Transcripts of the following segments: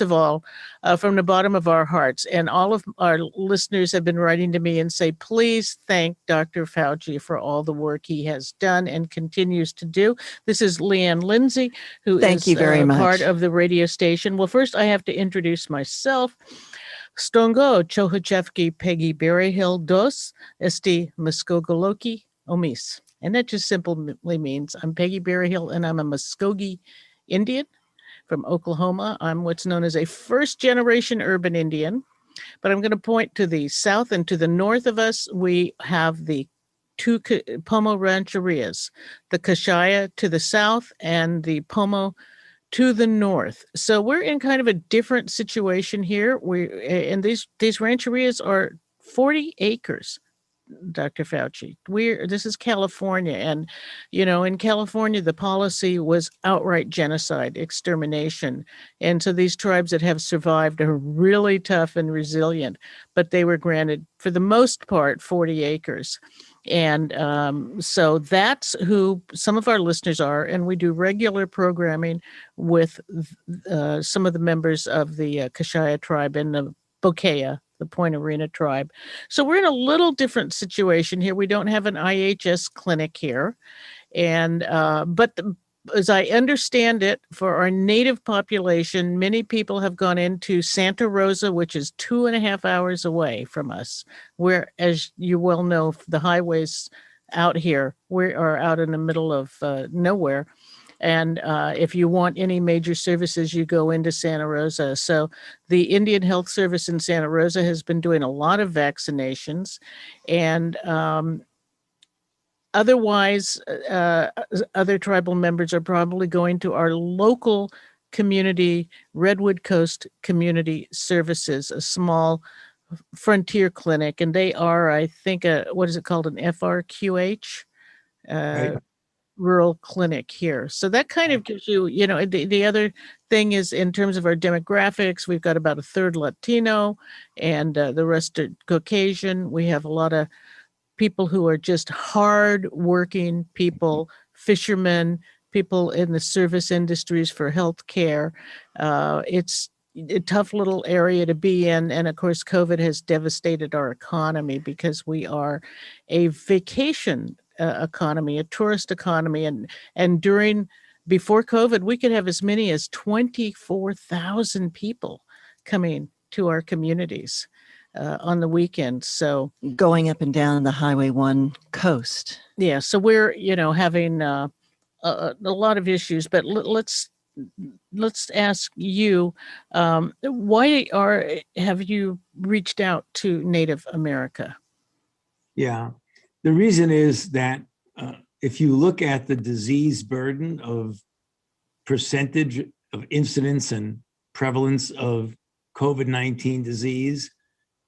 of all, from the bottom of our hearts, and all of our listeners have been writing to me and say, please thank Dr. Fauci for all the work he has done and continues to do. This is Leanne Lindsey, who Thank you very much. Part of the radio station. Well, first I have to introduce myself. Stongo Chohachevki Peggy Berryhill dos Esti Muskogoloki Omis. And that just simply means I'm Peggy Berryhill and I'm a Muskogee Indian from Oklahoma. I'm what's known as a first-generation urban Indian, but I'm going to point to the south and to the north of us. We have the two Pomo rancherias, the Kashaya to the south and the Pomo to the north. So we're in kind of a different situation here. And these rancherias are 40 acres. Dr. Fauci. This is California. And, in California, the policy was outright genocide, extermination. And so these tribes that have survived are really tough and resilient, but they were granted, for the most part, 40 acres. And so that's who some of our listeners are. And we do regular programming with some of the members of the Kashaya tribe and the Bokea, the Point Arena tribe. So we're in a little different situation here. We don't have an IHS clinic here. And as I understand it, for our native population, many people have gone into Santa Rosa, which is 2.5 hours away from us, where, as you well know, the highways out here, we are out in the middle of nowhere. And if you want any major services, you go into Santa Rosa. So the Indian Health Service in Santa Rosa has been doing a lot of vaccinations. And otherwise, other tribal members are probably going to our local community, Redwood Coast Community Services, a small frontier clinic. And they are, I think, what is it called, an FRQH? Right. Rural clinic here. So that kind of gives you, the other thing is, in terms of our demographics, we've got about a third Latino and the rest are Caucasian. We have a lot of people who are just hard working people, fishermen, people in the service industries for healthcare. It's a tough little area to be in. And of course, COVID has devastated our economy because we are a vacation economy, a tourist economy. And before COVID, we could have as many as 24,000 people coming to our communities on the weekend. So going up and down the Highway 1 coast. Yeah. So we're, having a lot of issues, but let's ask you, why have you reached out to Native America? Yeah. The reason is that if you look at the disease burden of percentage of incidence and prevalence of COVID-19 disease,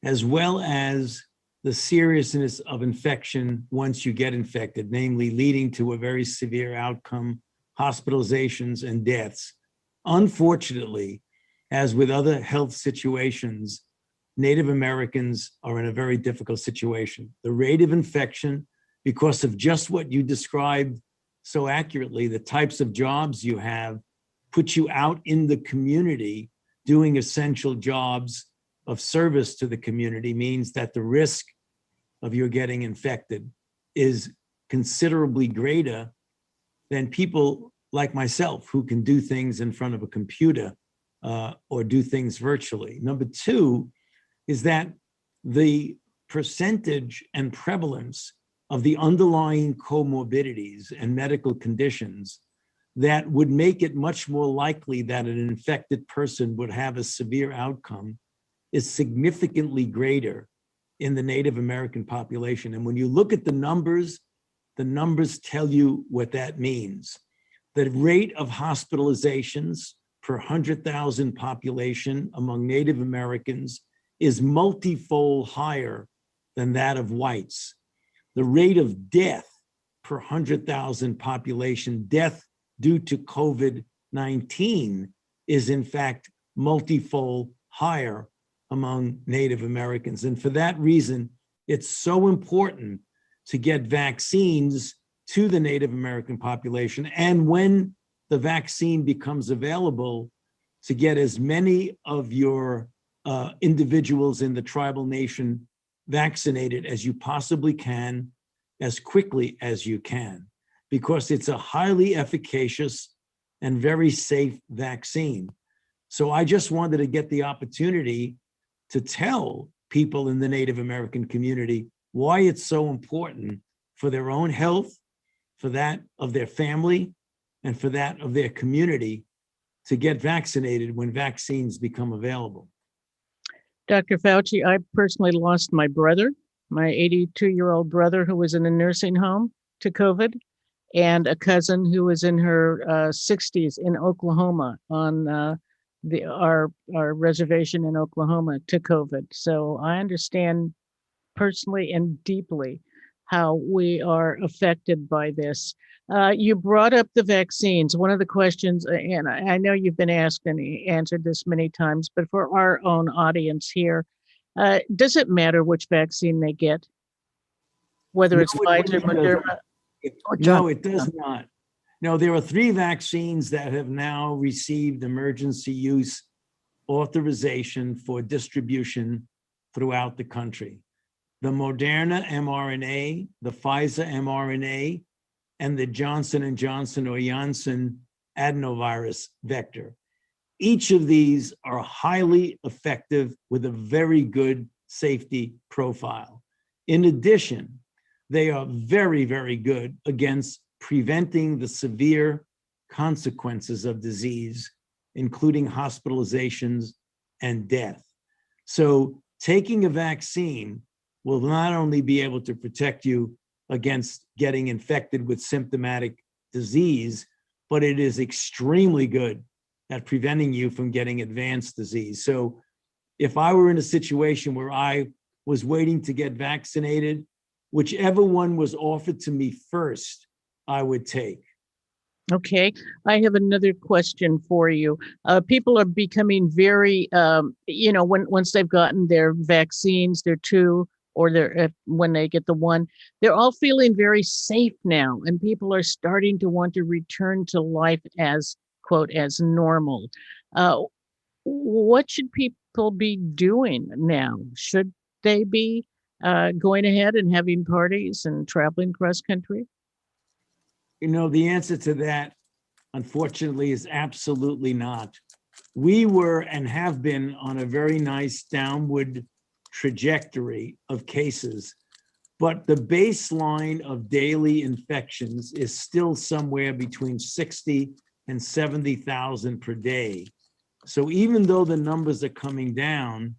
as well as the seriousness of infection once you get infected, namely leading to a very severe outcome, hospitalizations and deaths. Unfortunately, as with other health situations, Native Americans are in a very difficult situation. The rate of infection, because of just what you described so accurately, the types of jobs you have, put you out in the community doing essential jobs of service to the community, means that the risk of your getting infected is considerably greater than people like myself who can do things in front of a computer or do things virtually. Number two is that the percentage and prevalence of the underlying comorbidities and medical conditions that would make it much more likely that an infected person would have a severe outcome is significantly greater in the Native American population. And when you look at the numbers tell you what that means. The rate of hospitalizations per 100,000 population among Native Americans is multifold higher than that of whites. The rate of death per 100,000 population, death due to COVID-19, is in fact multifold higher among Native Americans. And for that reason, it's so important to get vaccines to the Native American population. And when the vaccine becomes available, to get as many of your individuals in the tribal nation vaccinated as you possibly can, as quickly as you can, because it's a highly efficacious and very safe vaccine. So I just wanted to get the opportunity to tell people in the Native American community why it's so important for their own health, for that of their family, and for that of their community to get vaccinated when vaccines become available. Dr. Fauci, I personally lost my brother, my 82-year-old brother who was in a nursing home to COVID, and a cousin who was in her 60s in Oklahoma on our reservation in Oklahoma to COVID. So I understand personally and deeply how we are affected by this. You brought up the vaccines. One of the questions, and I know you've been asked and answered this many times, but for our own audience here, does it matter which vaccine they get? Whether it's Pfizer, Moderna? No, it does not. No, there are 3 vaccines that have now received emergency use authorization for distribution throughout the country. The Moderna mRNA, the Pfizer mRNA, and the Johnson & Johnson or Janssen adenovirus vector. Each of these are highly effective with a very good safety profile. In addition, they are very, very good against preventing the severe consequences of disease, including hospitalizations and death. So taking a vaccine will not only be able to protect you against getting infected with symptomatic disease, but it is extremely good at preventing you from getting advanced disease. So if I were in a situation where I was waiting to get vaccinated, whichever one was offered to me first, I would take. Okay, I have another question for you. People are becoming very, once they've gotten their vaccines, their 2, or when they get the 1, they're all feeling very safe now, and people are starting to want to return to life as, quote, as normal. What should people be doing now? Should they be going ahead and having parties and traveling cross country? The answer to that, unfortunately, is absolutely not. We were and have been on a very nice downward trajectory of cases, but the baseline of daily infections is still somewhere between 60 and 70,000 per day. So even though the numbers are coming down,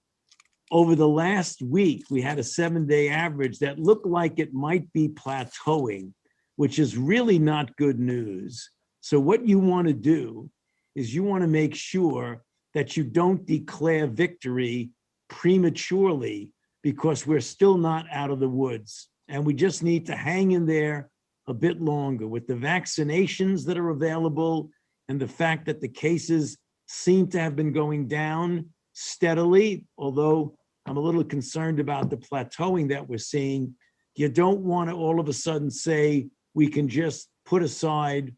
over the last week, we had a 7-day average that looked like it might be plateauing, which is really not good news. So what you want to do is you want to make sure that you don't declare victory prematurely, because we're still not out of the woods. And we just need to hang in there a bit longer with the vaccinations that are available and the fact that the cases seem to have been going down steadily, although I'm a little concerned about the plateauing that we're seeing. You don't want to all of a sudden say we can just put aside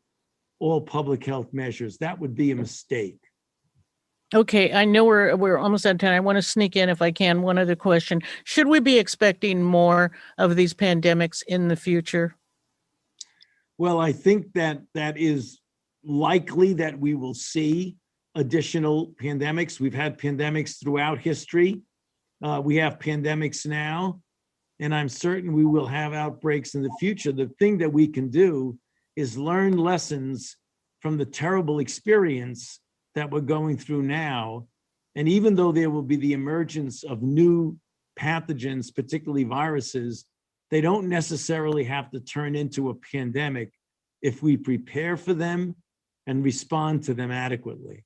all public health measures. That would be a mistake. Okay, I know we're almost out of time. I want to sneak in, if I can, one other question. Should we be expecting more of these pandemics in the future? Well, I think that is likely that we will see additional pandemics. We've had pandemics throughout history. We have pandemics now, and I'm certain we will have outbreaks in the future. The thing that we can do is learn lessons from the terrible experience that we're going through now. And even though there will be the emergence of new pathogens, particularly viruses, they don't necessarily have to turn into a pandemic if we prepare for them and respond to them adequately.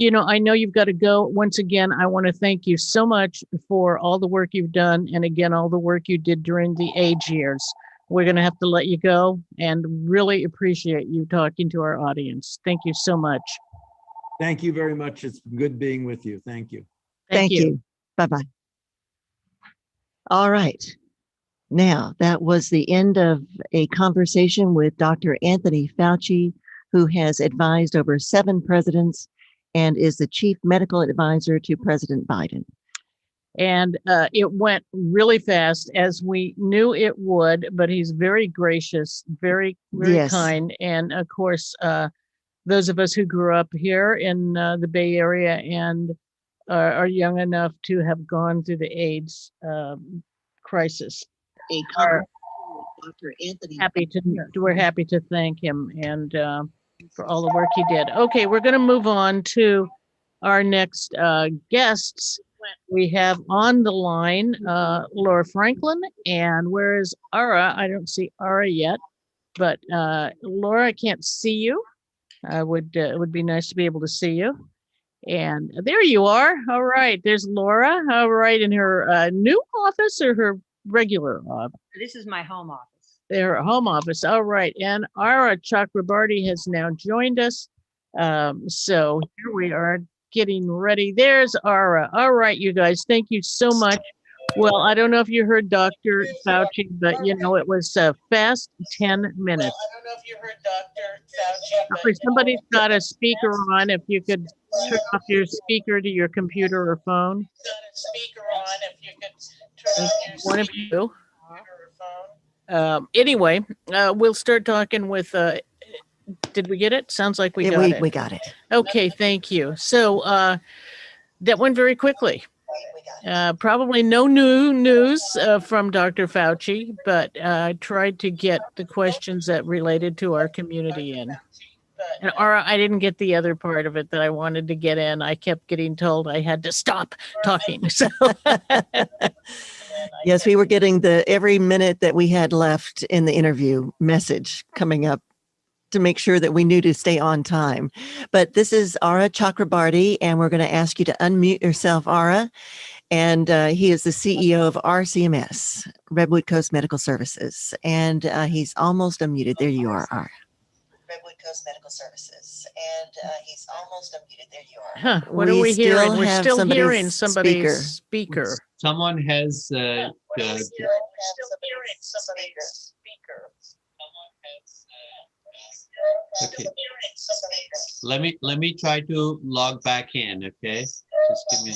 I know you've got to go. Once again, I want to thank you so much for all the work you've done. And again, all the work you did during the AIDS years. We're going to have to let you go, and really appreciate you talking to our audience. Thank you so much. Thank you very much. It's good being with you. Thank you. Thank you. Bye-bye. All right. Now, that was the end of a conversation with Dr. Anthony Fauci, who has advised over 7 presidents and is the chief medical advisor to President Biden. And it went really fast, as we knew it would, but he's very gracious, very, very Yes. kind. And of course, those of us who grew up here in the Bay Area and are young enough to have gone through the AIDS crisis are we're happy to thank him and for all the work he did. Okay, we're going to move on to our next guests. We have on the line Laura Franklin, and where is Ara? I don't see Ara yet, but Laura, I can't see you. It would be nice to be able to see you. And there you are. All right, there's Laura. All right, in her new office or her regular office? This is my home office. Their home office. All right, and Ara Chakrabarti has now joined us. So here we are, getting ready. There's Ara. All right, you guys, thank you so much. Well, I don't know if you heard Dr. Fauci, but you know, it was a fast 10 minutes. I don't know if you heard Dr. Fauci, but somebody's got a speaker on. If you could turn off your speaker to your computer or phone. One of you. Anyway, we'll start talking with did we get it? Sounds like we got it. We got it. Okay, thank you. So that went very quickly. Probably no new news from Dr. Fauci, but I tried to get the questions that related to our community in. And I didn't get the other part of it that I wanted to get in. I kept getting told I had to stop talking. So yes, we were getting the every minute that we had left in the interview message coming up to make sure that we knew to stay on time. But this is Ara Chakrabarti, and we're going to ask you to unmute yourself, Ara. And he is the CEO of RCMS, Redwood Coast Medical Services. And he's almost unmuted. There you are, Ara. Redwood Coast Medical Services. And he's almost unmuted. There you are. Huh, what are we hearing? We're still hearing somebody's speaker. Someone has okay. Let me try to log back in, okay? Just give me.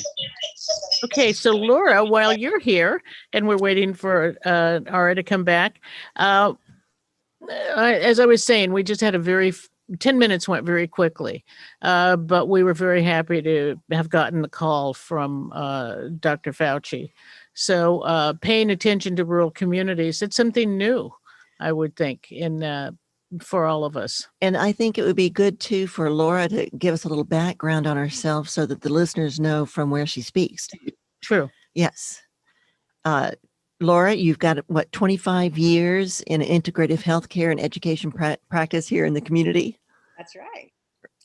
Okay, so Laura, while you're here and we're waiting for Ara to come back, as I was saying, we just had a 10 minutes went very quickly, but we were very happy to have gotten the call from Dr. Fauci. So paying attention to rural communities, it's something new, I would think, for all of us. And I think it would be good too for Laura to give us a little background on herself so that the listeners know from where she speaks. True. Yes. Laura, you've got, 25 years in integrative healthcare and education practice here in the community? That's right.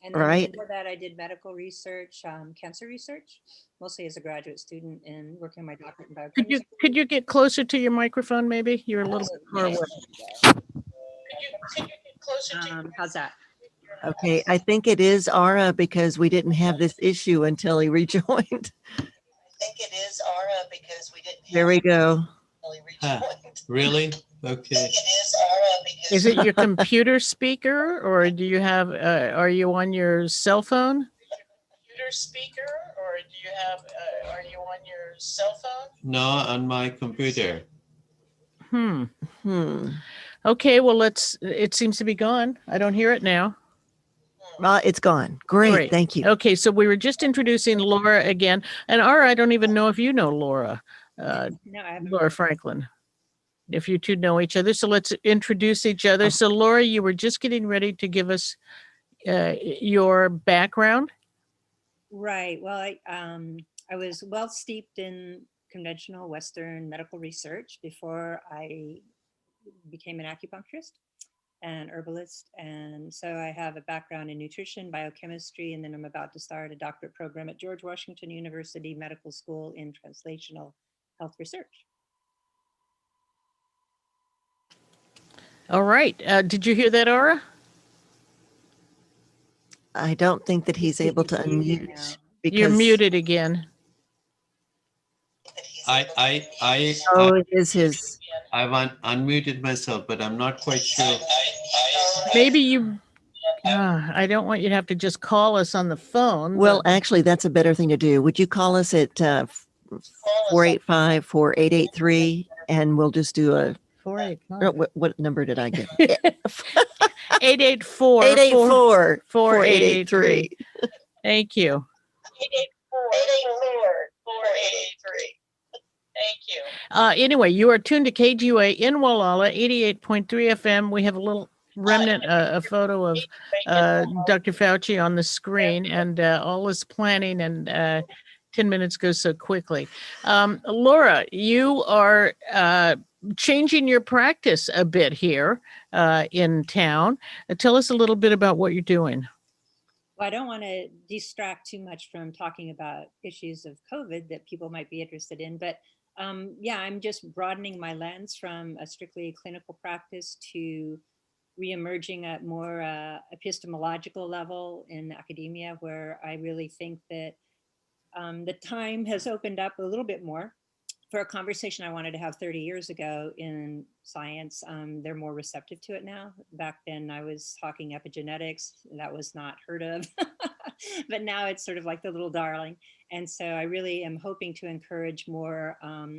And then before that, I did medical research, cancer research, mostly as a graduate student and working on my doctorate in biochemistry. Could you get closer to your microphone, maybe? You're a little bit far away. Could you get closer to how's that? Okay, I think it is Ara because we didn't have this issue until he rejoined. I think it is Ara because we didn't. There we go. Really? Okay. Is it your computer speaker, or do you have? Are you on your cell phone? Computer speaker, or do you have? Are you on your cell phone? No, on my computer. Okay, well, it seems to be gone. I don't hear it now. It's gone. Great. Thank you. Okay, so we were just introducing Laura again. And Ara, I don't even know if you know Laura. No, I haven't. Laura Franklin, if you two know each other. So let's introduce each other. So Laura, you were just getting ready to give us your background. Right. Well, I was well steeped in conventional Western medical research before I became an acupuncturist and herbalist. And so I have a background in nutrition, biochemistry, and then I'm about to start a doctorate program at George Washington University Medical School in translational health research. All right. Did you hear that, Ara? I don't think that he's able to unmute. You're muted again. It is his. I've unmuted myself, but I'm not quite sure. Maybe I don't want you to have to just call us on the phone. Well, but- actually, that's a better thing to do. Would you call us at 485-4883 and we'll just do a, 485. what number did I get? 884 884-4883. Thank you. 884-4883. Thank you. Anyway, you are tuned to KGUA in Gualala, 88.3 FM. We have a little remnant, a photo of Dr. Fauci on the screen, and all is planning, and 10 minutes goes so quickly. Laura, you are changing your practice a bit here in town. Tell us a little bit about what you're doing. Well, I don't want to distract too much from talking about issues of COVID that people might be interested in, but yeah, I'm just broadening my lens from a strictly clinical practice to re-emerging at more epistemological level in academia, where I really think that the time has opened up a little bit more for a conversation I wanted to have 30 years ago in science. They're more receptive to it now. Back then I was talking epigenetics, that was not heard of, but now it's sort of like the little darling. And so I really am hoping to encourage more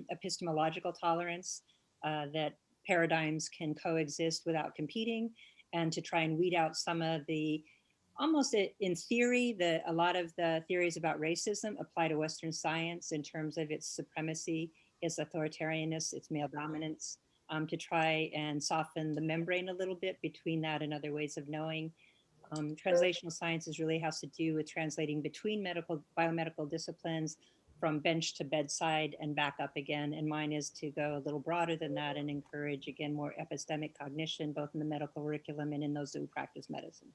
epistemological tolerance, that paradigms can coexist without competing, and to try and weed out some of the, almost in theory, a lot of the theories about racism apply to Western science in terms of its supremacy, its authoritarianness, its male dominance, to try and soften the membrane a little bit between that and other ways of knowing. Translational sciences really has to do with translating between biomedical disciplines, from bench to bedside and back up again. And mine is to go a little broader than that and encourage, again, more epistemic cognition, both in the medical curriculum and in those who practice medicine.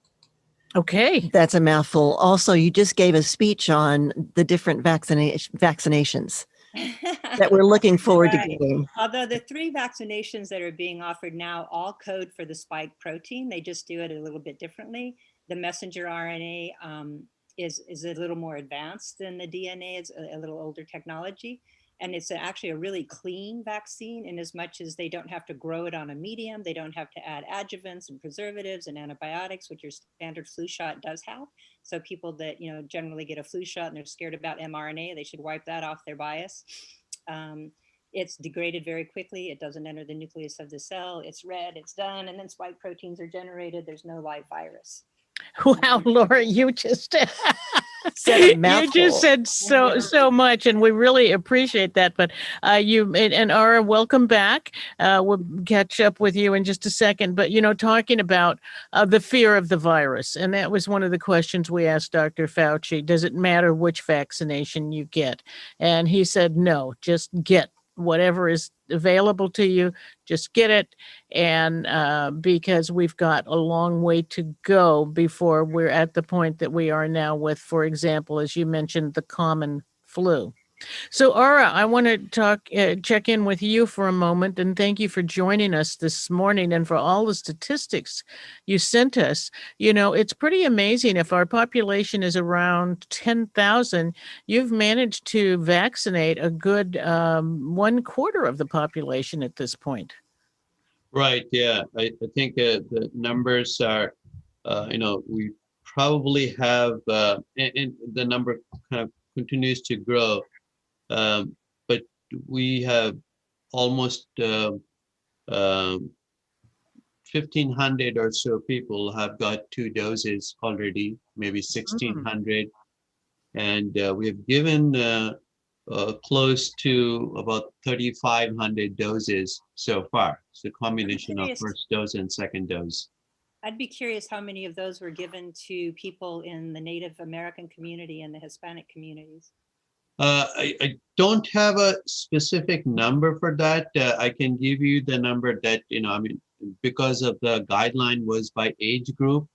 Okay. That's a mouthful. Also, you just gave a speech on the different vaccinations that we're looking forward to getting. Although the 3 vaccinations that are being offered now all code for the spike protein, they just do it a little bit differently. The messenger RNA is a little more advanced than the DNA. It's a little older technology. And it's actually a really clean vaccine, in as much as they don't have to grow it on a medium. They don't have to add adjuvants and preservatives and antibiotics, which your standard flu shot does have. So people that, generally get a flu shot and they're scared about mRNA, they should wipe that off their bias. It's degraded very quickly. It doesn't enter the nucleus of the cell. It's read, it's done, and then spike proteins are generated. There's no live virus. Wow, Laura, you just Said a you mouthful. just said so much, and we really appreciate that. But you and Ara, welcome back. We'll catch up with you in just a second. But talking about the fear of the virus, and that was one of the questions we asked Dr. Fauci. Does it matter which vaccination you get? And he said, no, just get whatever is available to you, just get it. And because we've got a long way to go before we're at the point that we are now with, for example, as you mentioned, the common flu. So, Ara, I want to check in with you for a moment, and thank you for joining us this morning and for all the statistics you sent us. It's pretty amazing. If our population is around 10,000, you've managed to vaccinate a good 1/4 of the population at this point. Right. Yeah. I think the numbers are, we probably have, and the number kind of continues to grow. But we have almost 1,500 or so people have got 2 doses already, maybe 1,600. And we have given close to about 3,500 doses so far. It's a combination of first dose and second dose. I'd be curious how many of those were given to people in the Native American community and the Hispanic communities. I don't have a specific number for that. I can give you the number that, because of the guideline was by age group.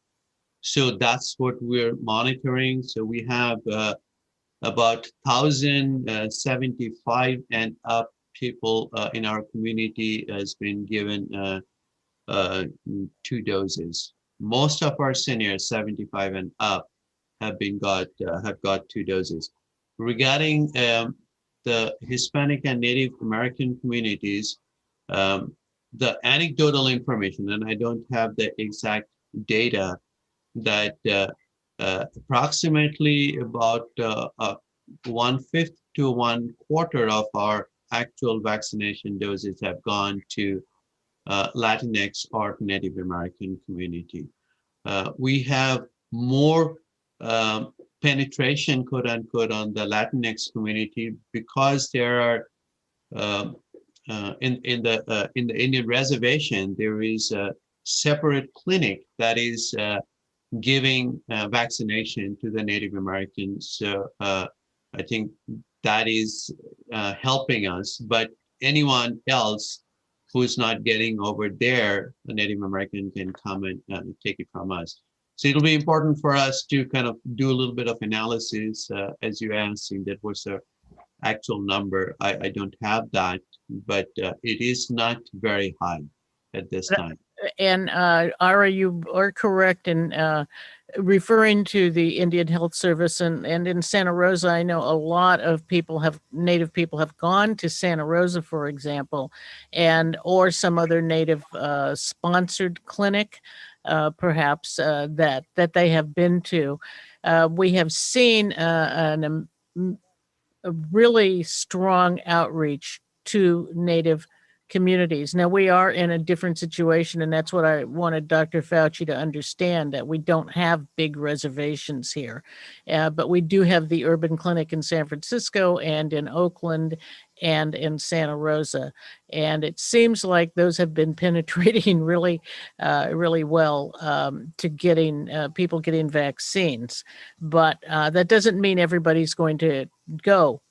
So that's what we're monitoring. So we have about 1,075 and up people in our community has been given 2 doses. Most of our seniors, 75 and up, have got 2 doses. Regarding the Hispanic and Native American communities, the anecdotal information, and I don't have the exact data, that approximately about 1/5 to 1/4 of our actual vaccination doses have gone to Latinx or Native American community. We have more penetration, quote unquote, on the Latinx community because there are in the Indian reservation, there is a separate clinic that is giving vaccination to the Native Americans. So I think that is helping us. But anyone else who's not getting over there, the Native American can come and take it from us. So it'll be important for us to kind of do a little bit of analysis, as you asked, that was the actual number. I don't have that, but it is not very high at this time. And Ara, you are correct in referring to the Indian Health Service, and in Santa Rosa, I know a lot of people Native people have gone to Santa Rosa, for example, or some other Native sponsored clinic, perhaps that they have been to. We have seen a really strong outreach to Native communities. Now, we are in a different situation, and that's what I wanted Dr. Fauci to understand, that we don't have big reservations here. But we do have the urban clinic in San Francisco and in Oakland and in Santa Rosa. And it seems like those have been penetrating really, really well to getting people getting vaccines. But that doesn't mean everybody's going to go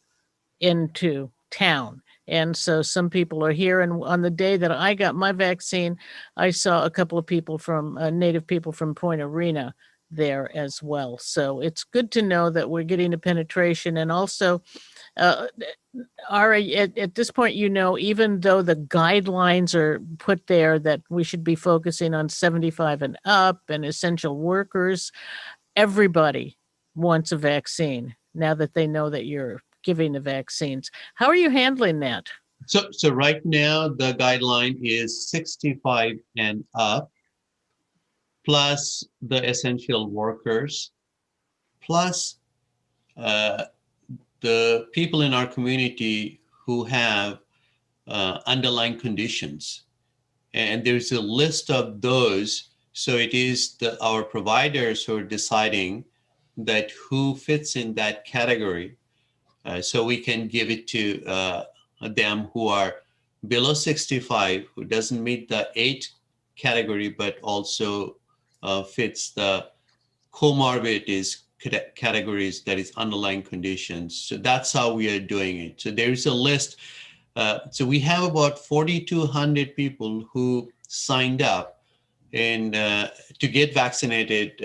into town. And so some people are here. And on the day that I got my vaccine, I saw a couple of people from Native people from Point Arena there as well. So it's good to know that we're getting a penetration. And also, Ara, at this point, even though the guidelines are put there that we should be focusing on 75 and up and essential workers, everybody wants a vaccine now that they know that you're giving the vaccines. How are you handling that? So right now, the guideline is 65 and up, plus the essential workers, plus the people in our community who have underlying conditions. And there's a list of those. So it is our providers who are deciding that who fits in that category. So we can give it to them who are below 65, who doesn't meet the 8 category, but also fits the comorbidities categories, that is underlying conditions. So that's how we are doing it. So there's a list. So we have about 4,200 people who signed up to get vaccinated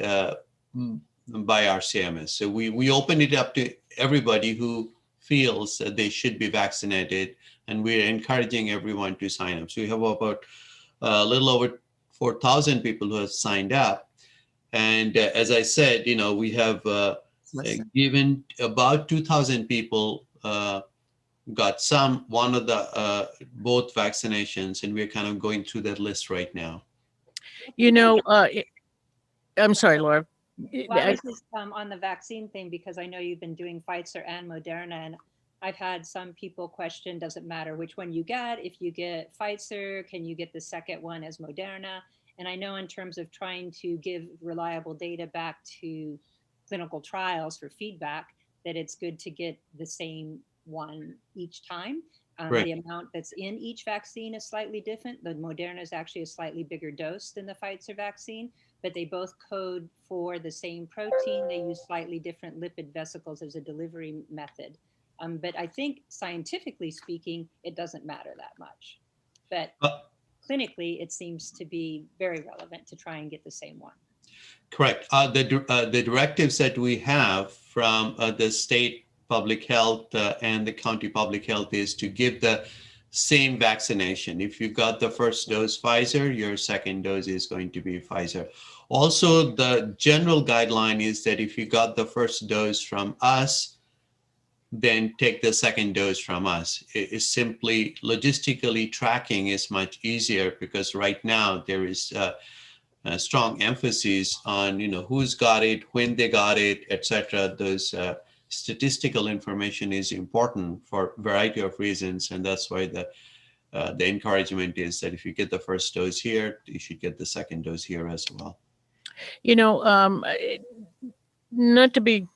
by RCMS. So we opened it up to everybody who feels that they should be vaccinated, and we're encouraging everyone to sign up. So we have about a little over 4,000 people who have signed up. And as I said, we have given about 2,000 people got one of the both vaccinations, and we're kind of going through that list right now. I'm sorry, Laura. Well, I was just on the vaccine thing, because I know you've been doing Pfizer and Moderna, and I've had some people question, does it matter which one you get? If you get Pfizer, can you get the second one as Moderna? And I know in terms of trying to give reliable data back to clinical trials for feedback, that it's good to get the same one each time. Right. The amount that's in each vaccine is slightly different. The Moderna is actually a slightly bigger dose than the Pfizer vaccine, but they both code for the same protein. They use slightly different lipid vesicles as a delivery method. But I think scientifically speaking, it doesn't matter that much. But clinically, it seems to be very relevant to try and get the same one. Correct. The directives that we have from the state public health and the county public health is to give the same vaccination. If you got the first dose Pfizer, your second dose is going to be Pfizer. Also, the general guideline is that if you got the first dose from us, then take the second dose from us. It is simply logistically tracking is much easier, because right now there is strong emphasis on, who's got it, when they got it, etc. Those statistical information is important for a variety of reasons, and that's why the encouragement is that if you get the first dose here, you should get the second dose here as well. Not to be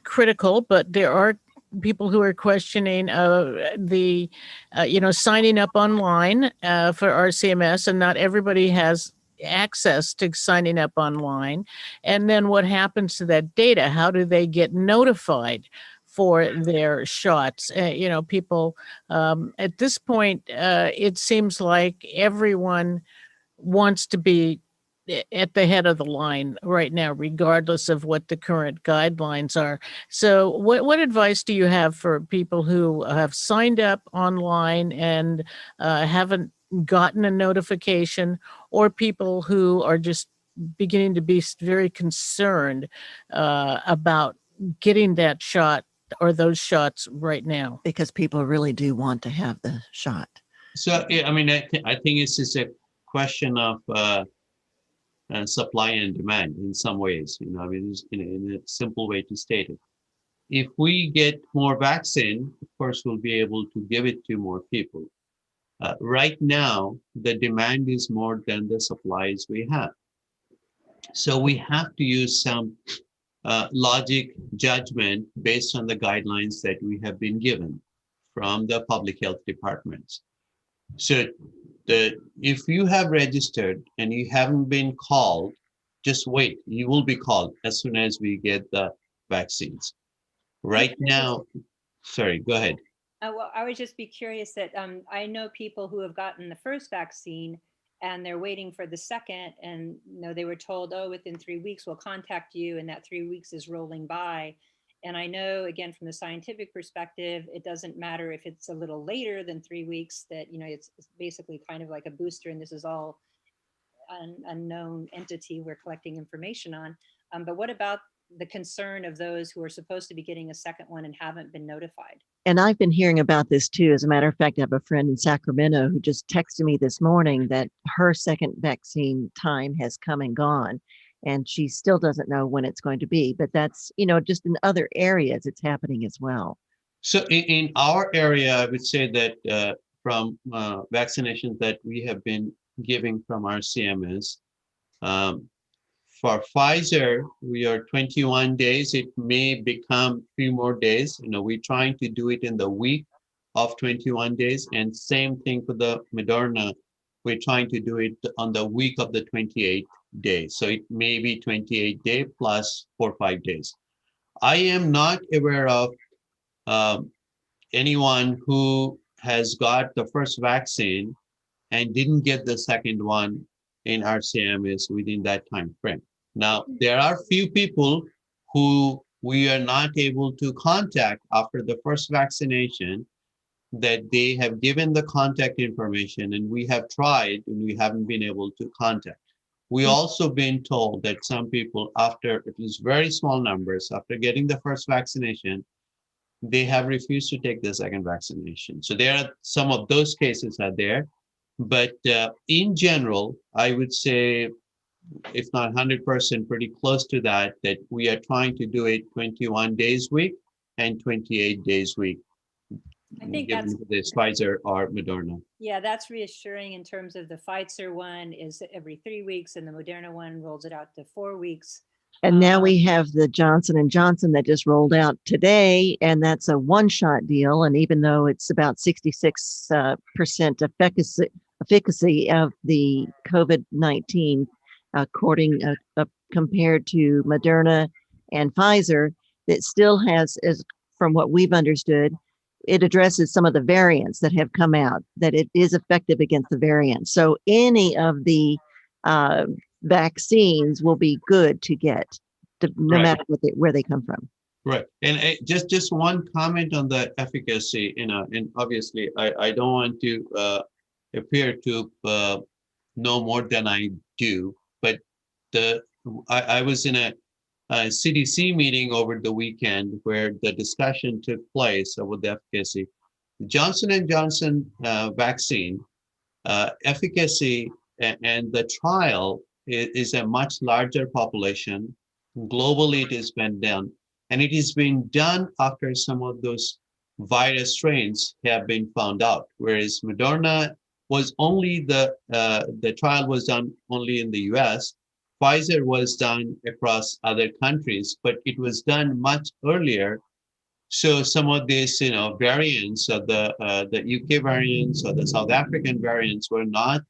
critical, but there are people who are questioning the signing up online for RCMS, and not everybody has access to signing up online. And then what happens to that data? How do they get notified for their shots? People at this point, it seems like everyone wants to be at the head of the line right now, regardless of what the current guidelines are. So what advice do you have for people who have signed up online and haven't gotten a notification, or people who are just beginning to be very concerned about getting that shot or those shots right now? Because people really do want to have the shot. So, yeah, I think it's just a question of supply and demand in some ways. In a simple way to state it. If we get more vaccine, of course, we'll be able to give it to more people. Right now, the demand is more than the supplies we have. So we have to use some logic judgment based on the guidelines that we have been given from the public health departments. So if you have registered and you haven't been called, just wait. You will be called as soon as we get the vaccines. Right now, sorry, go ahead. Well, I would just be curious that I know people who have gotten the first vaccine and they're waiting for the second, and they were told, oh, within 3 weeks we'll contact you, and that 3 weeks is rolling by. And I know, again, from the scientific perspective, it doesn't matter if it's a little later than 3 weeks, that it's basically kind of like a booster, and this is all an unknown entity we're collecting information on. But what about the concern of those who are supposed to be getting a second one and haven't been notified? And I've been hearing about this too. As a matter of fact, I have a friend in Sacramento who just texted me this morning that her second vaccine time has come and gone, and she still doesn't know when it's going to be. But that's, just in other areas, it's happening as well. So in our area, I would say that from vaccinations that we have been giving from RCMS, for Pfizer, we are 21 days. It may become a few more days. We're trying to do it in the week of 21 days. And same thing for the Moderna. We're trying to do it on the week of the 28 days. So it may be 28 days plus 4 or 5 days. I am not aware of anyone who has got the first vaccine and didn't get the second one in RCMS within that time frame. Now, there are few people who we are not able to contact after the first vaccination, that they have given the contact information and we have tried and we haven't been able to contact. We also been told that some people, after at least very small numbers, after getting the first vaccination, they have refused to take the second vaccination. So there are some of those cases are there. But in general, I would say, if not 100%, pretty close to that we are trying to do it 21 days week and 28 days week. I think given this Pfizer or Moderna. Yeah, that's reassuring in terms of the Pfizer one is every 3 weeks, and the Moderna one rolls it out to 4 weeks. And now we have the Johnson & Johnson that just rolled out today, and that's a one-shot deal. And even though it's about 66% efficacy of the COVID-19, according compared to Moderna and Pfizer, it still has, as from what we've understood, it addresses some of the variants that have come out, that it is effective against the variants. So any of the vaccines will be good to get, no Right. matter where they come from. Right. And just one comment on the efficacy, and obviously I don't want to appear to know more than I do, but I was in a CDC meeting over the weekend where the discussion took place about the efficacy. Johnson & Johnson vaccine efficacy and the trial is a much larger population. Globally, it has been done. And it is being done after some of those virus strains have been found out. Whereas Moderna was only the trial was done only in the US. Pfizer was done across other countries, but it was done much earlier. So some of these, variants of the UK variants or the South African variants were not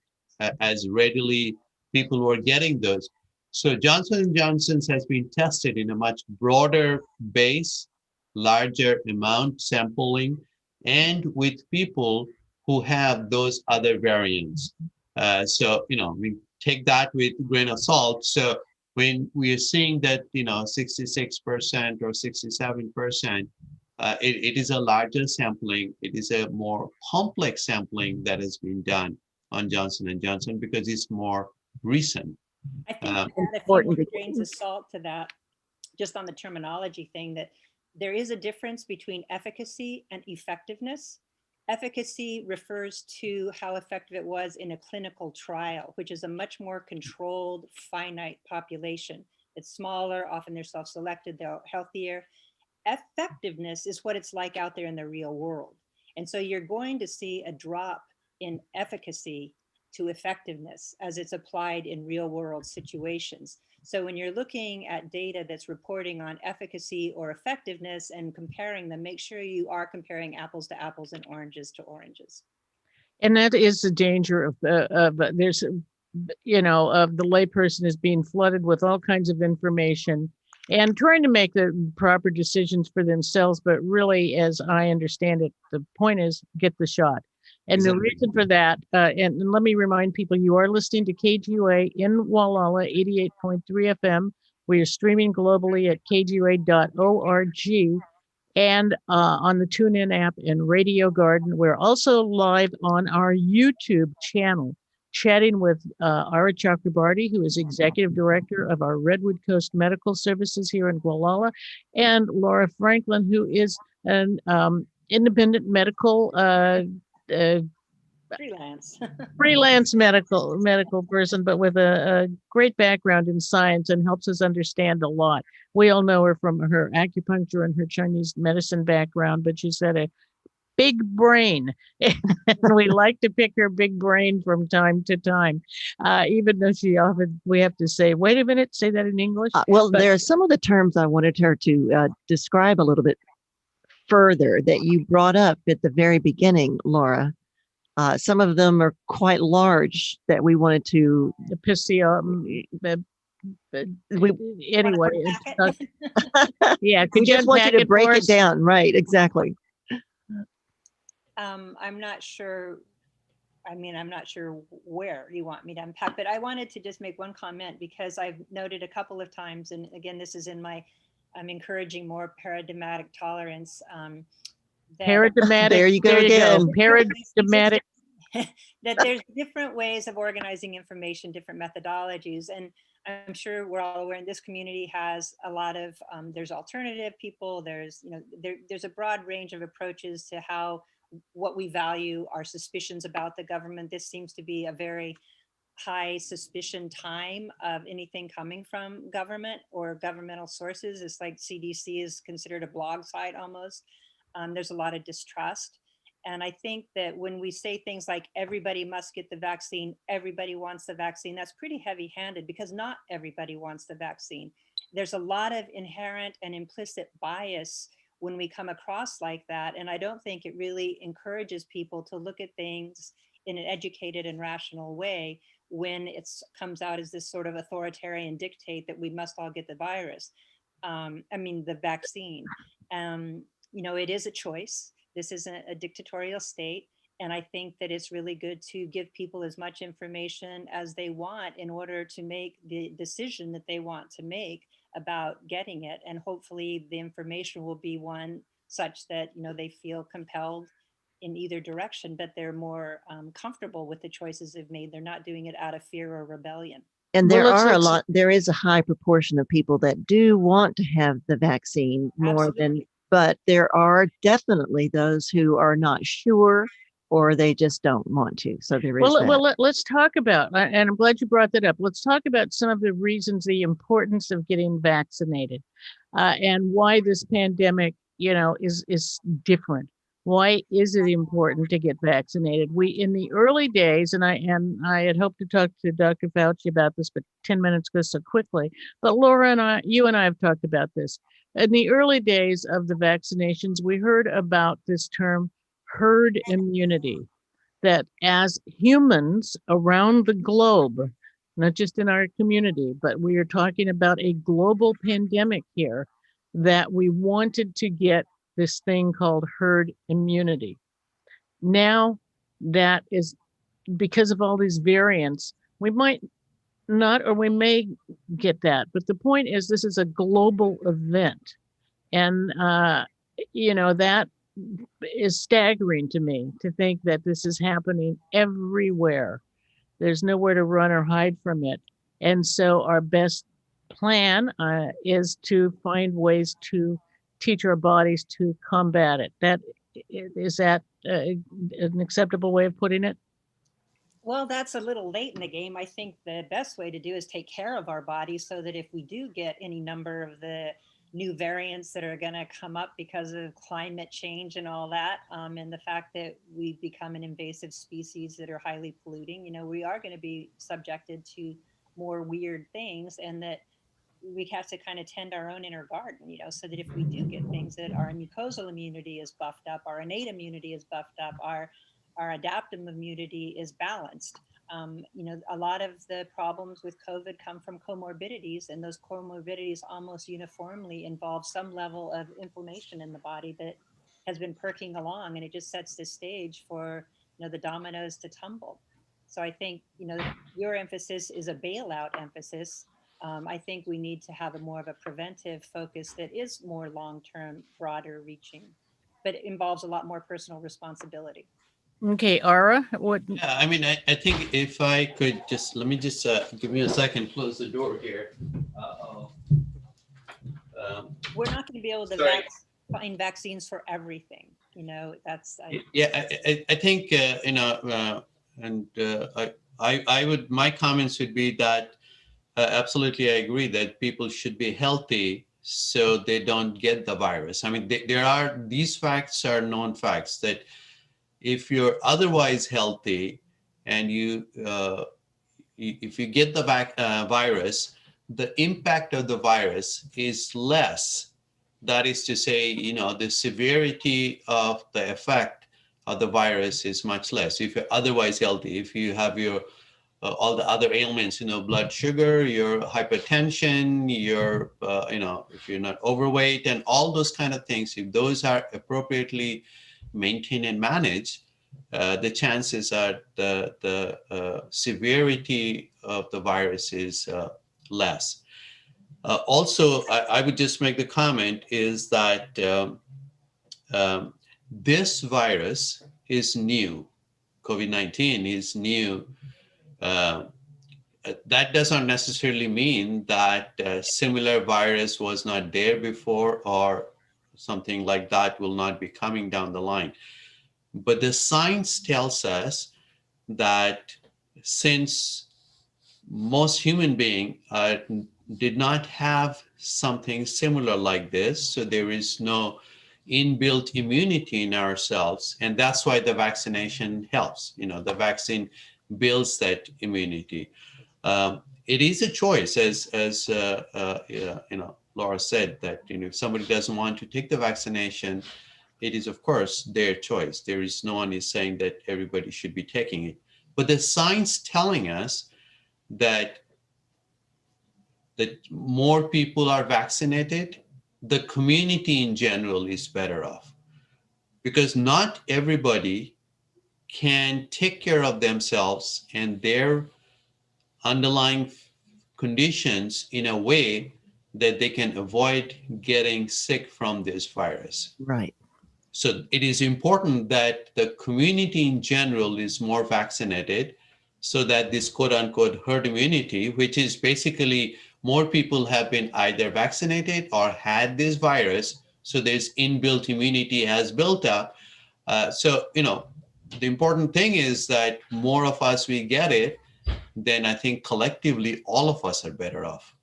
as readily, people were getting those. So Johnson & Johnson's has been tested in a much broader base, larger amount sampling, and with people who have those other variants. So, we take that with a grain of salt. So when we are seeing that, 66% or 67%, it is a larger sampling. It is a more complex sampling that has been done on Johnson & Johnson because it's more recent. I think to add a few important more to- grains of salt to that, just on the terminology thing, that there is a difference between efficacy and effectiveness. Efficacy refers to how effective it was in a clinical trial, which is a much more controlled, finite population. It's smaller, often they're self-selected, they're healthier. Effectiveness is what it's like out there in the real world. And so you're going to see a drop in efficacy to effectiveness as it's applied in real world situations. So when you're looking at data that's reporting on efficacy or effectiveness and comparing them, make sure you are comparing apples to apples and oranges to oranges. And that is the danger of there's, of the layperson is being flooded with all kinds of information and trying to make the proper decisions for themselves. But really, as I understand it, the point is get the shot. And Exactly. the reason for that, and let me remind people, you are listening to KGUA in Gualala, 88.3 FM. We are streaming globally at kgua.org and on the TuneIn app and Radio Garden. We're also live on our YouTube channel, chatting with Ara Chakrabarti, who is Executive Director of our Redwood Coast Medical Services here in Gualala, and Laura Franklin, who is an independent medical freelance medical person, but with a great background in science and helps us understand a lot. We all know her from her acupuncture and her Chinese medicine background, but she's got a big brain. And we like to pick her big brain from time to time, even though we have to say, wait a minute, say that in English. There are some of the terms I wanted her to describe a little bit further that you brought up at the very beginning, Laura. Some of them are quite large that we wanted to. Anyway, yeah. We just want you to break it down, right? Exactly. I'm not sure. I'm not sure where you want me to unpack, but I wanted to just make one comment because I've noted a couple of times, and again, this is in I'm encouraging more paradigmatic tolerance. Paradigmatic. There you go again. Paradigmatic. That there's different ways of organizing information, different methodologies. And I'm sure we're all aware in this community has a lot of, there's alternative people, there's a broad range of approaches to what we value, our suspicions about the government. This seems to be a very high suspicion time of anything coming from government or governmental sources. It's like CDC is considered a blog site almost. There's a lot of distrust. And I think that when we say things like everybody must get the vaccine, everybody wants the vaccine, that's pretty heavy-handed because not everybody wants the vaccine. There's a lot of inherent and implicit bias when we come across like that. And I don't think it really encourages people to look at things in an educated and rational way when it comes out as this sort of authoritarian dictate that we must all get the vaccine. It is a choice. This isn't a dictatorial state. And I think that it's really good to give people as much information as they want in order to make the decision that they want to make about getting it. And hopefully the information will be one such that, they feel compelled in either direction, but they're more comfortable with the choices they've made. They're not doing it out of fear or rebellion. And there is a high proportion of people that do want to have the vaccine more than, but there are definitely those who are not sure or they just don't want to. So there is Well, that. let's talk about, and I'm glad you brought that up. Let's talk about some of the reasons, the importance of getting vaccinated, and why this pandemic, is different. Why is it important to get vaccinated? We, in the early days, and I had hoped to talk to Dr. Fauci about this, but 10 minutes goes so quickly. But Laura you and I have talked about this. In the early days of the vaccinations, we heard about this term herd immunity, that as humans around the globe, not just in our community, but we are talking about a global pandemic here, that we wanted to get this thing called herd immunity. Now, that is because of all these variants, we might not, or we may get that. But the point is, this is a global event. And, that is staggering to me, to think that this is happening everywhere. There's nowhere to run or hide from it. And so our best plan is to find ways to teach our bodies to combat it. Is that an acceptable way of putting it? Well, that's a little late in the game. I think the best way to do is take care of our bodies so that if we do get any number of the new variants that are going to come up because of climate change and all that, and the fact that we've become an invasive species that are highly polluting, we are going to be subjected to more weird things, and that we have to kind of tend our own inner garden, so that if we do get things, that our mucosal immunity is buffed up, our innate immunity is buffed up, our adaptive immunity is balanced. A lot of the problems with COVID come from comorbidities, and those comorbidities almost uniformly involve some level of inflammation in the body that has been perking along, and it just sets the stage for the dominoes to tumble. So I think your emphasis is a bailout emphasis. I think we need to have more of a preventive focus that is more long-term, broader reaching, but it involves a lot more personal responsibility. Okay, Ara, what? Yeah, I mean, I think if I could let me just give me a second, close the door here. We're not going to be able to find vaccines for everything. That's. I think, and I would, my comments would be that absolutely I agree that people should be healthy so they don't get the virus. I mean, these facts are known facts that if you're otherwise healthy and if you get the virus, the impact of the virus is less. That is to say, the severity of the effect of the virus is much less. If you're otherwise healthy, if you have your all the other ailments, blood sugar, your hypertension, if you're not overweight and all those kind of things, if those are appropriately maintained and managed, the chances are the severity of the virus is less. Also, I would just make the comment is that this virus is new. COVID-19 is new. That does not necessarily mean that a similar virus was not there before or something like that will not be coming down the line. But the science tells us that since most human beings did not have something similar like this, so there is no inbuilt immunity in ourselves, and that's why the vaccination helps. The vaccine builds that immunity. It is a choice, as Laura said, that if somebody doesn't want to take the vaccination, it is of course their choice. There is no one is saying that everybody should be taking it, but the science telling us that more people are vaccinated, the community in general is better off, because not everybody can take care of themselves and their underlying conditions in a way that they can avoid getting sick from this virus. Right. So it is important that the community in general is more vaccinated so that this quote unquote herd immunity, which is basically more people have been either vaccinated or had this virus. So there's inbuilt immunity has built up. the important thing is that more of us we get it, then I think collectively all of us are better off.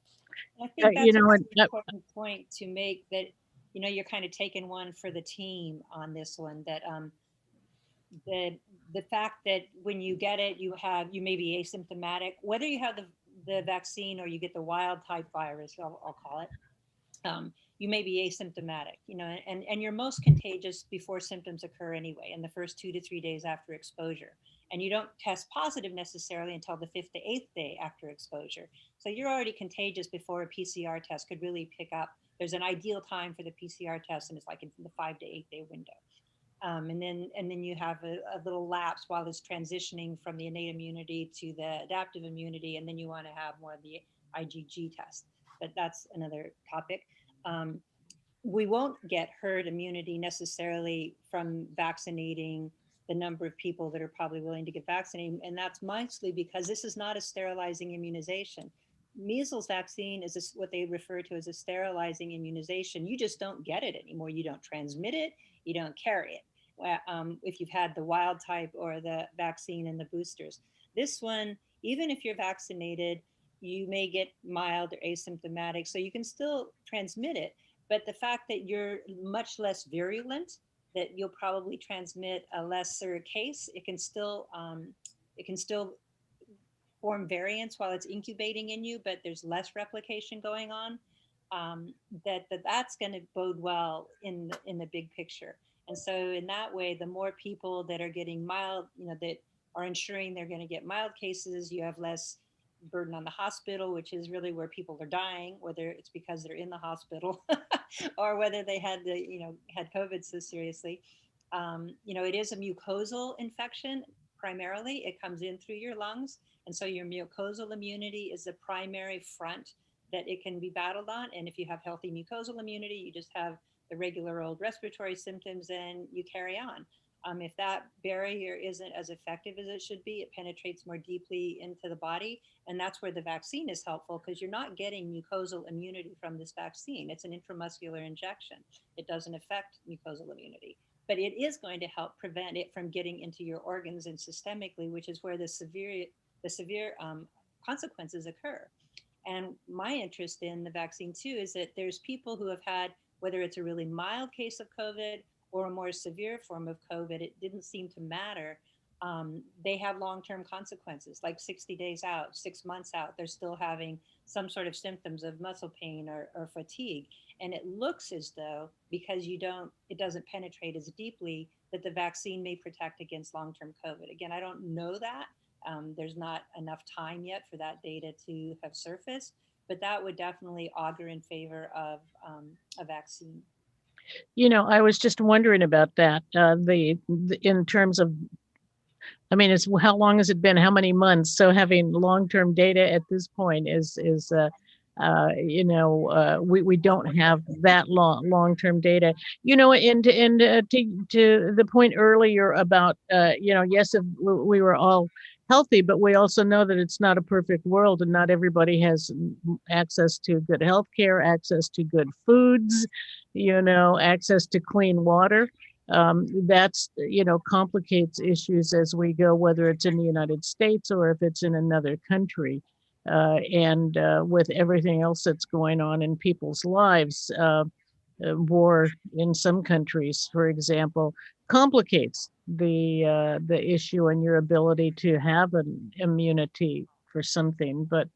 I think you that's a know, really important point to make, that, you know, you're kind of taking one for the team on this one, that the fact that when you get it, you may be asymptomatic, whether you have the vaccine or you get the wild type virus, I'll call it. You may be asymptomatic, you know, and you're most contagious before symptoms occur anyway, in the first 2 to 3 days after exposure. And you don't test positive necessarily until the 5th to 8th day after exposure. So you're already contagious before a PCR test could really pick up. There's an ideal time for the PCR test, and it's like in the 5 to 8 day window. And then you have a little lapse while it's transitioning from the innate immunity to the adaptive immunity, and then you want to have more of the IgG test. But that's another topic. We won't get herd immunity necessarily from vaccinating the number of people that are probably willing to get vaccinated, and that's mostly because this is not a sterilizing immunization. Measles vaccine is what they refer to as a sterilizing immunization. You just don't get it anymore. You don't transmit it. You don't carry it. If you've had the wild type or the vaccine and the boosters. This one, even if you're vaccinated, you may get mild or asymptomatic, so you can still transmit it. But the fact that you're much less virulent, that you'll probably transmit a lesser case, it can still form variants while it's incubating in you, but there's less replication going on. That's going to bode well in the big picture. And so in that way, the more people that are getting mild, you know, that are ensuring they're going to get mild cases, you have less burden on the hospital, which is really where people are dying, whether it's because they're in the hospital or whether they had COVID so seriously. It is a mucosal infection primarily. It comes in through your lungs, and so your mucosal immunity is the primary front that it can be battled on. And if you have healthy mucosal immunity, you just have the regular old respiratory symptoms and you carry on. If that barrier isn't as effective as it should be, it penetrates more deeply into the body. And that's where the vaccine is helpful, because you're not getting mucosal immunity from this vaccine. It's an intramuscular injection. It doesn't affect mucosal immunity, but it is going to help prevent it from getting into your organs and systemically, which is where the severe consequences occur. And my interest in the vaccine too is that there's people who have had, whether it's a really mild case of COVID or a more severe form of COVID, it didn't seem to matter. They have long-term consequences, like 60 days out, 6 months out, they're still having some sort of symptoms of muscle pain or fatigue. And it looks as though, because it doesn't penetrate as deeply, that the vaccine may protect against long-term COVID. Again, I don't know that. There's not enough time yet for that data to have surfaced, but that would definitely augur in favor of a vaccine. I was just wondering about that. In terms of, I mean, it's how long has it been? How many months? So having long-term data at this point is we don't have that long-term data. And to the point earlier about yes, if we were all healthy, but we also know that it's not a perfect world, and not everybody has access to good health care, access to good foods, access to clean water. That's, complicates issues as we go, whether it's in the United States or if it's in another country. And with everything else that's going on in people's lives, war in some countries, for example, complicates the issue and your ability to have an immunity for something. But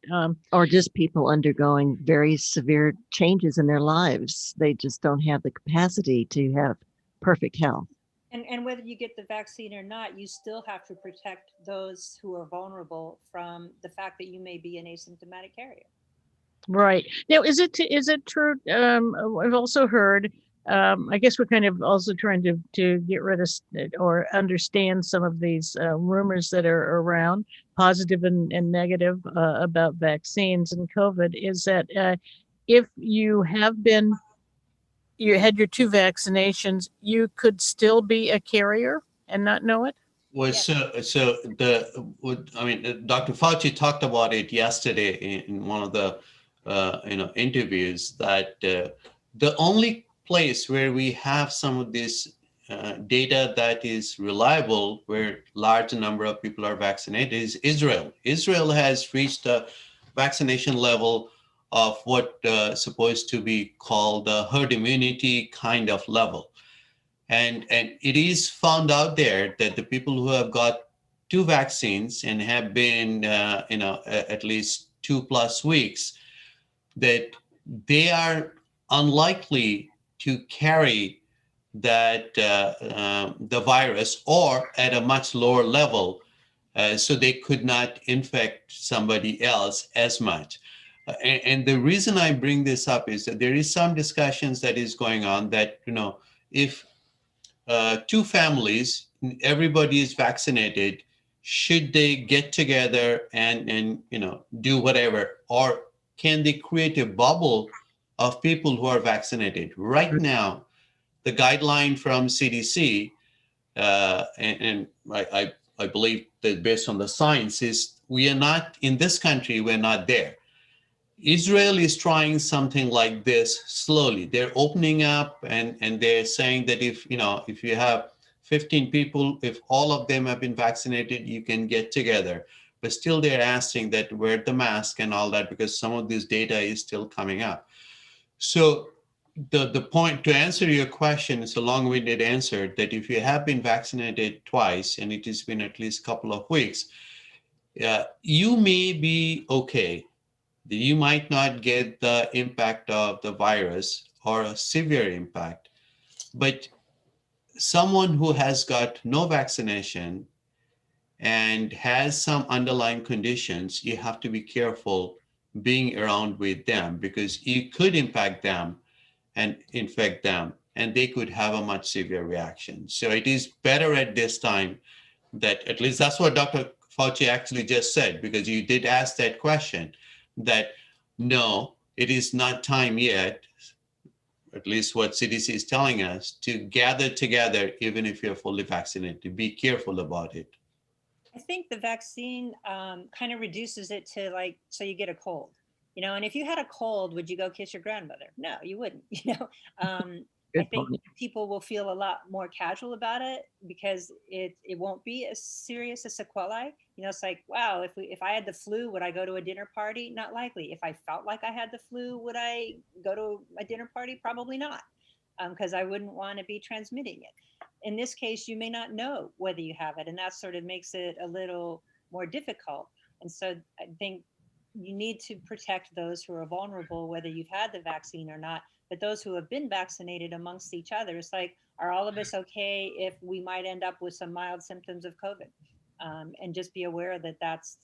or just people undergoing very severe changes in their lives. They just don't have the capacity to have perfect health. And whether you get the vaccine or not, you still have to protect those who are vulnerable from the fact that you may be an asymptomatic carrier. Right. Now, is it true? I've also heard, I guess we're kind of also trying to get rid of or understand some of these rumors that are around, positive and negative, about vaccines and COVID, is that if you had your 2 vaccinations, you could still be a carrier and not know it? Well, Yes. Dr. Fauci talked about it yesterday in one of the interviews, that the only place where we have some of these data that is reliable, where large number of people are vaccinated, is Israel. Israel has reached a vaccination level of what supposed to be called the herd immunity kind of level. And it is found out there that the people who have got 2 vaccines and have been, at least 2+ weeks, that they are unlikely to carry that the virus, or at a much lower level, so they could not infect somebody else as much. And the reason I bring this up is that there is some discussions that is going on that, if 2 families, everybody is vaccinated, should they get together and do whatever, or can they create a bubble of people who are vaccinated? Right now, the guideline from CDC, and I believe that based on the science, is we are not, in this country, we're not there. Israel is trying something like this slowly. They're opening up, and they're saying that if you have 15 people, if all of them have been vaccinated, you can get together. But still they're asking that wear the mask and all that, because some of this data is still coming up. So the point, to answer your question, it's a long-winded answer, that if you have been vaccinated twice and it has been at least a couple of weeks, you may be okay. You might not get the impact of the virus or a severe impact, but someone who has got no vaccination and has some underlying conditions, you have to be careful being around with them, because you could impact them and infect them, and they could have a much severe reaction. So it is better at this time that, at least that's what Dr. Fauci actually just said, because you did ask that question, that no, it is not time yet, at least what CDC is telling us, to gather together, even if you're fully vaccinated. Be careful about it. I think the vaccine kind of reduces it to, like, so you get a cold, and if you had a cold, would you go kiss your grandmother? No, you wouldn't, I think people will feel a lot more casual about it, because it won't be as serious a sequelae. It's like, wow, if I had the flu, would I go to a dinner party? Not likely. If I felt like I had the flu, would I go to a dinner party? Probably not, because I wouldn't want to be transmitting it. In this case, you may not know whether you have it, and that sort of makes it a little more difficult. And so I think you need to protect those who are vulnerable, whether you've had the vaccine or not. But those who have been vaccinated amongst each other, it's like, are all of us okay if we might end up with some mild symptoms of COVID? And just be aware that that's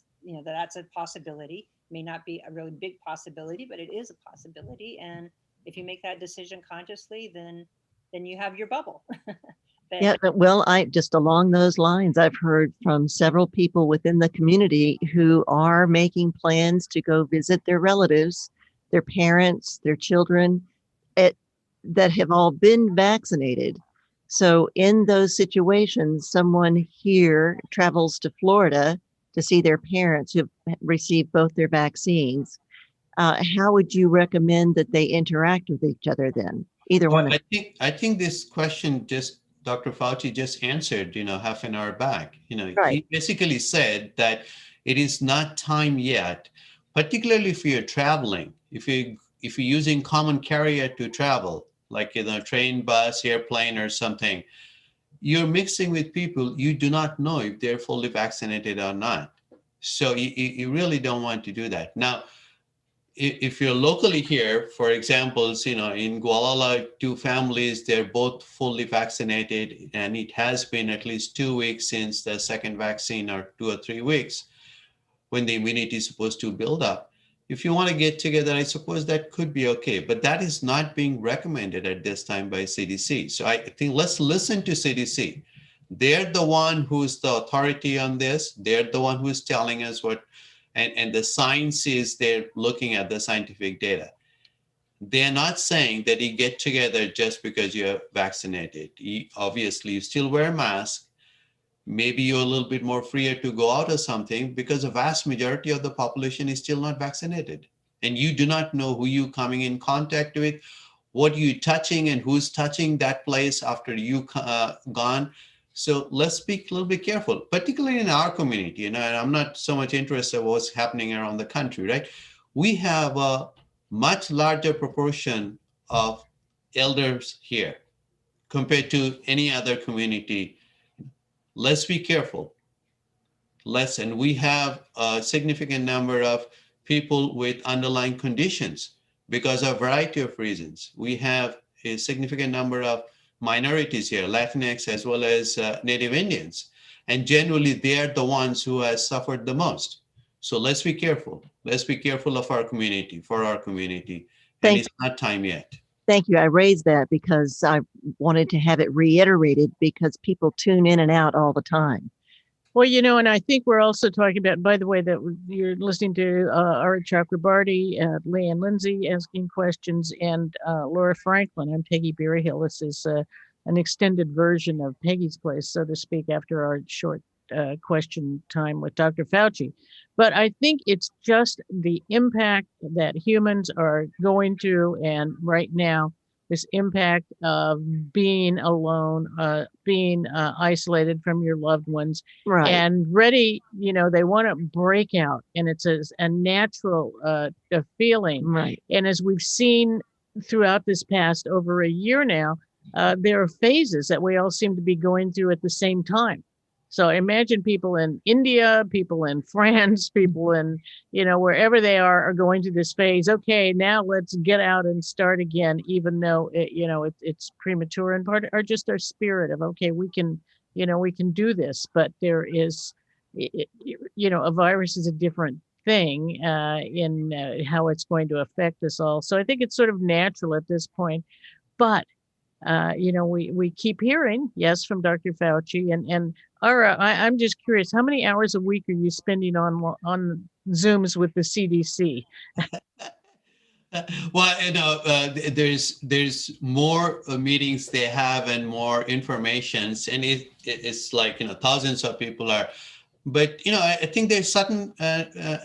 a possibility. It may not be a really big possibility, but it is a possibility. And if you make that decision consciously, then you have your bubble. Yeah, well, just along those lines, I've heard from several people within the community who are making plans to go visit their relatives, their parents, their children, that have all been vaccinated. So in those situations, someone here travels to Florida to see their parents who have received both their vaccines. How would you recommend that they interact with each other then? Either one. I think this question Dr. Fauci just answered, half an hour back. Right. He basically said that it is not time yet, particularly if you're traveling. If you're using common carrier to travel, like train, bus, airplane, or something, you're mixing with people you do not know if they're fully vaccinated or not. So you really don't want to do that. Now, if you're locally here, for example, in Gualala, 2 families, they're both fully vaccinated, and it has been at least 2 weeks since the second vaccine, or 2 or 3 weeks, when the immunity is supposed to build up. If you want to get together, I suppose that could be okay, but that is not being recommended at this time by CDC. So I think let's listen to CDC. They're the one who's the authority on this. They're the one who's telling us what, and the science is, they're looking at the scientific data. They're not saying that you get together just because you're vaccinated. Obviously, you still wear a mask. Maybe you're a little bit more freer to go out or something, because the vast majority of the population is still not vaccinated. And you do not know who you're coming in contact with, what you touching and who's touching that place after you gone. So let's be a little bit careful, particularly in our community. And I'm not so much interested in what's happening around the country, right? We have a much larger proportion of elders here compared to any other community. Let's be careful. And we have a significant number of people with underlying conditions because of a variety of reasons. We have a significant number of minorities here, Latinx as well as Native Indians. And generally, they're the ones who have suffered the most. So let's be careful. Let's be careful of our community, for our community. And it's not time yet. Thank you. I raised that because I wanted to have it reiterated because people tune in and out all the time. Well, and I think we're also talking about, by the way, that you're listening to Ara Chakrabarti, Leigh and Lindsey asking questions, and Laura Franklin. I'm Peggy Berryhill. This is an extended version of Peggy's Place, so to speak, after our short question time with Dr. Fauci. But I think it's just the impact that humans are going through, and right now, this impact of being alone, being isolated from your loved ones, Right. and ready, they want to break out, and it's a natural feeling. Right. And as we've seen throughout this past over a year now, there are phases that we all seem to be going through at the same time. So imagine people in India, people in France, people in, wherever they are going through this phase. Okay, now let's get out and start again, even though, it's premature, and part or just our spirit of, okay, we can do this. But there is, a virus is a different thing in how it's going to affect us all. So I think it's sort of natural at this point. But we keep hearing, yes, from Dr. Fauci and Ara. I'm just curious, how many hours a week are you spending on Zooms with the CDC? Well, there's more meetings they have and more informations, and it's like thousands of people are. But I think there's certain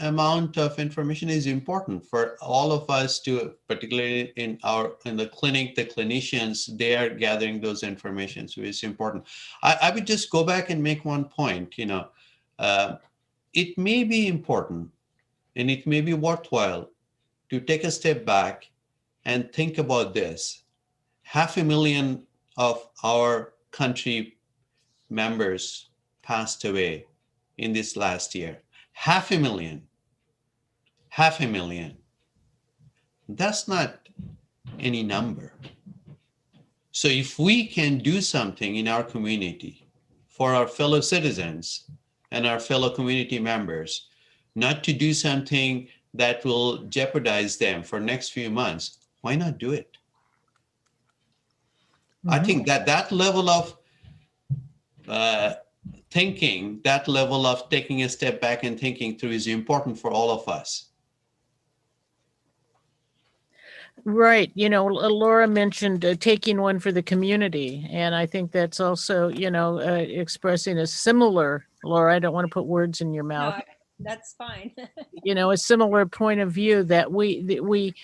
amount of information is important for all of us to, particularly in the clinic, the clinicians, they are gathering those information, so it's important. I would just go back and make one point. It may be important and it may be worthwhile to take a step back and think about this. 500,000 of our country members passed away in this last year. 500,000. 500,000. That's not any number. So if we can do something in our community for our fellow citizens and our fellow community members, not to do something that will jeopardize them for next few months, why not do it? Mm-hmm. I think that level of thinking, that level of taking a step back and thinking through is important for all of us. Right. Laura mentioned taking one for the community. And I think that's also, expressing a similar, Laura, I don't want to put words in your mouth. No, that's fine. A similar point of view that we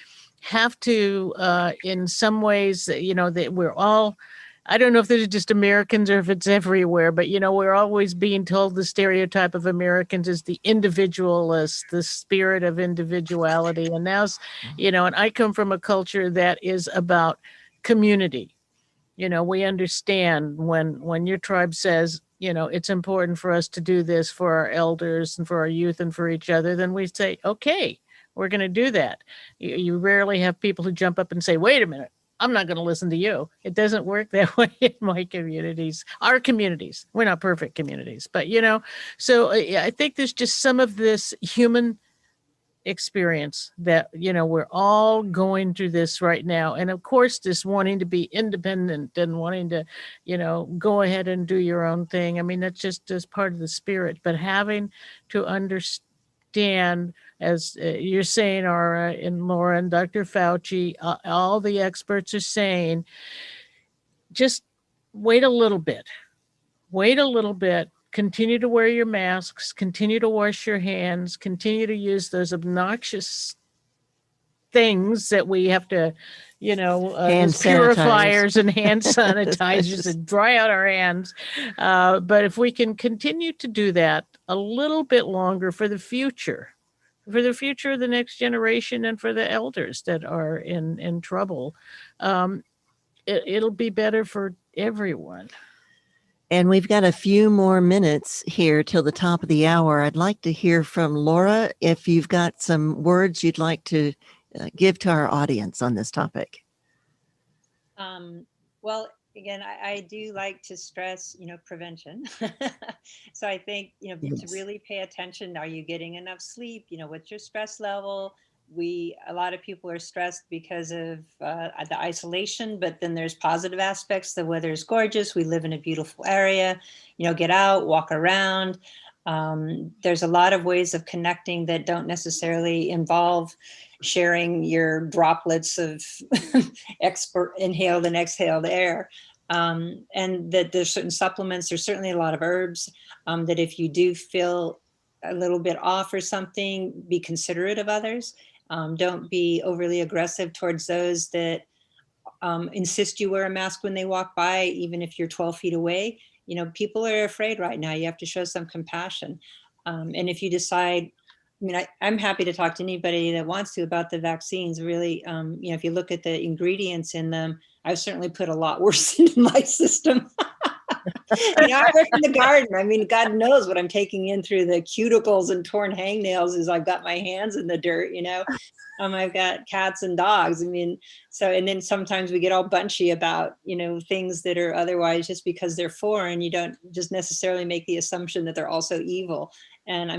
have to, in some ways, that we're all, I don't know if this is just Americans or if it's everywhere, but, we're always being told the stereotype of Americans is the individualist, the spirit of individuality. And now, and I come from a culture that is about community. We understand when your tribe says, it's important for us to do this for our elders and for our youth and for each other, then we say, okay, we're going to do that. You rarely have people who jump up and say, wait a minute, I'm not going to listen to you. It doesn't work that way in my communities, our communities. We're not perfect communities, but, so I think there's just some of this human experience that, we're all going through this right now. And of course, this wanting to be independent and wanting to, go ahead and do your own thing. I mean, that's just as part of the spirit, but having to understand, as you're saying, Ara and Laura and Dr. Fauci, all the experts are saying, just wait a little bit, continue to wear your masks, continue to wash your hands, continue to use those obnoxious things that we have to, Hand those purifiers and hand sanitizers and dry out our hands. But if we can continue to do that a little bit longer for the future of the next generation and for the elders that are in trouble, it'll be better for everyone. And we've got a few more minutes here till the top of the hour. I'd like to hear from Laura if you've got some words you'd like to give to our audience on this topic. Well, again, I do like to stress, prevention. So I think, Yes. to really pay attention. Are you getting enough sleep? What's your stress level? A lot of people are stressed because of the isolation, but then there's positive aspects. The weather is gorgeous. We live in a beautiful area. Get out, walk around. There's a lot of ways of connecting that don't necessarily involve sharing your droplets of inhaled and exhaled air. And that there's certain supplements. There's certainly a lot of herbs that if you do feel a little bit off or something, be considerate of others. Don't be overly aggressive towards those that insist you wear a mask when they walk by, even if you're 12 feet away. People are afraid right now. You have to show some compassion. And if you decide, I'm happy to talk to anybody that wants to about the vaccines. Really, if you look at the ingredients in them, I've certainly put a lot worse into my system. I work in the garden. God knows what I'm taking in through the cuticles and torn hangnails as I've got my hands in the dirt, I've got cats and dogs. And then sometimes we get all bunchy about, things that are otherwise just because they're foreign. You don't just necessarily make the assumption that they're also evil. And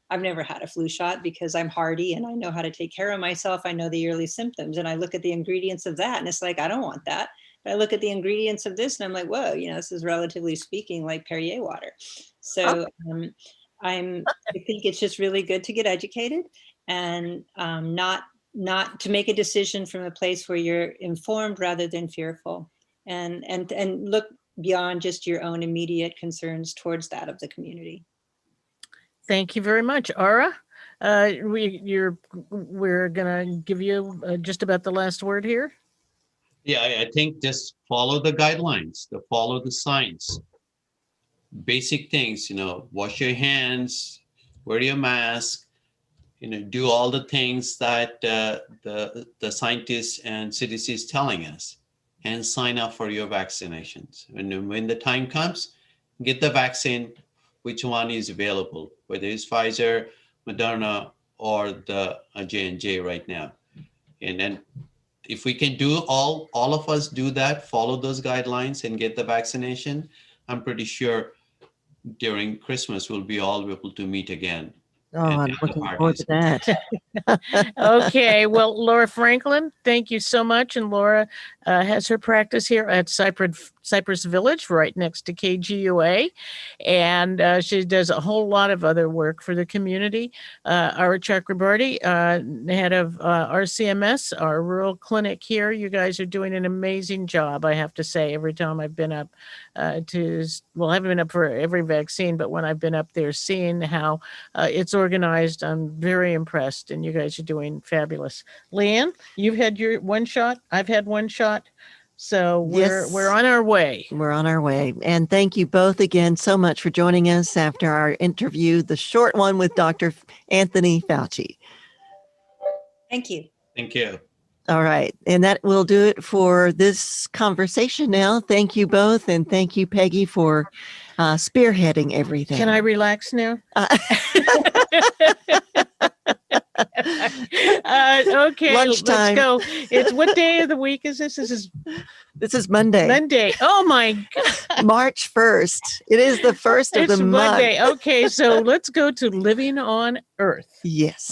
I've never had a flu shot because I'm hardy and I know how to take care of myself. I know the early symptoms and I look at the ingredients of that and it's like, I don't want that. But I look at the ingredients of this and I'm like, whoa, this is relatively speaking like Perrier water. So I think it's just really good to get educated and not to make a decision from a place where you're informed rather than fearful, and look beyond just your own immediate concerns towards that of the community. Thank you very much, Ara. We're gonna give you just about the last word here. Yeah, I think just follow the guidelines, follow the science. Basic things, wash your hands, wear your mask, do all the things that the scientists and CDC is telling us, and sign up for your vaccinations. And when the time comes, get the vaccine, which one is available, whether it's Pfizer, Moderna, or the J&J right now. And then if we can do all of us do that, follow those guidelines and get the vaccination, I'm pretty sure during Christmas we'll be all able to meet again. Oh, I'm looking forward to that. Okay, well, Laura Franklin, thank you so much. And Laura has her practice here at Cypress Village, right next to KGUA. And she does a whole lot of other work for the community. Ara Chakrabarti, head of RCMS, our rural clinic here. You guys are doing an amazing job, I have to say, every time I've been up I haven't been up for every vaccine, but when I've been up there seeing how it's organized, I'm very impressed, and you guys are doing fabulous. Leanne, you've had your one shot. I've had one shot. So we're on our way. We're on our way. And thank you both again so much for joining us after our interview, the short one with Dr. Anthony Fauci. Thank you. Thank you. All right. And that will do it for this conversation now. Thank you both. And thank you, Peggy, for spearheading everything. Can I relax now? Okay, Lunchtime. let's go. It's what day of the week is this? This is Monday. Monday. Oh my God. March 1st. It is the first of the month. Monday. Okay, so let's go to Living on Earth. Yes.